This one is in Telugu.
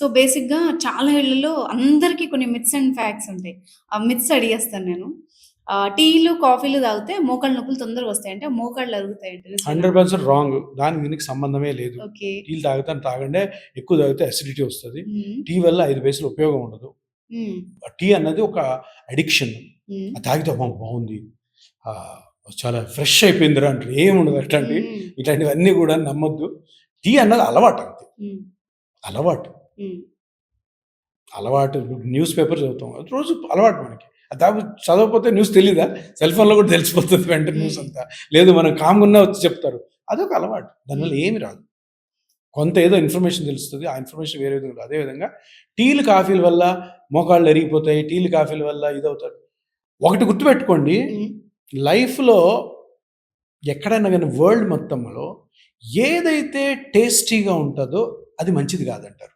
సో, బేసిక్‌గా చాలా ఇళ్లలో అందరికి కొన్ని మిత్స్ అండ్ ఫ్యాక్ట్స్ ఉంటాయి. ఆ మిత్స్ అడిగేస్తాను నేను. టీలు, కాఫీలు తాగితే మోకాళ్ళ నొప్పులు తొందరగా వస్తాయి. అంటే మోకాళ్ళు అరుగుతాయంట. నిజమేనా? 100% రాంగ్. దానికి దీనికి సంబంధమే లేదు. ఓకే. టీలు తాగండే, ఎక్కువ తాగితే అసిడిటీ వస్తది. హ్మ్. టీ వల్ల 5 పైసలు ఉపయోగం ఉండదు. హ్మ్. టీ అన్నది ఒక అడిక్షన్. హ్మ్. అది తాగితే అమ్మో! బావుంది. చాలా ఫ్రెష్ అయిపోయిందిరా అంటారు. ఏముండదు అట్లాంటివి. హ్మ్. ఇట్లాంటివన్నీ కూడా నమ్మొద్దు. టీ అన్నది అలవాటు అంతే. హ్మ్. అలవాటు. హ్మ్. అలవాటు న్యూస్ పేపర్ చదువుతాం. అది రోజు అలవాటు మనకి. అది చదవకపోతే న్యూస్ తెలీదా? సెల్ ఫోన్‌లో కూడా తెలిసిపోతది వెంటనే న్యూస్ అంతా. లేదు మనం కామ్‌గా ఉన్నా వచ్చి చెప్తారు. అదొక అలవాటు. దానివల్ల ఏమి రాదు. కొంత ఏదో ఇన్ఫర్మేషన్ తెలుస్తది. ఆ ఇన్ఫర్మేషన్ వేరే విధంగా అదే విధంగా టీలు, కాఫీల వల్ల మోకాళ్ళు అరిగిపోతాయి. టీలు, కాఫీల వల్ల ఇదవుతారు. ఒకటి గుర్తుపెట్టుకోండి. హ్మ్. లైఫ్‌లో ఎక్కడైనా గాని వరల్డ్ మొత్తంలో ఏదైతే టేస్టీగా ఉంటదో అది మంచిది కాదంటారు.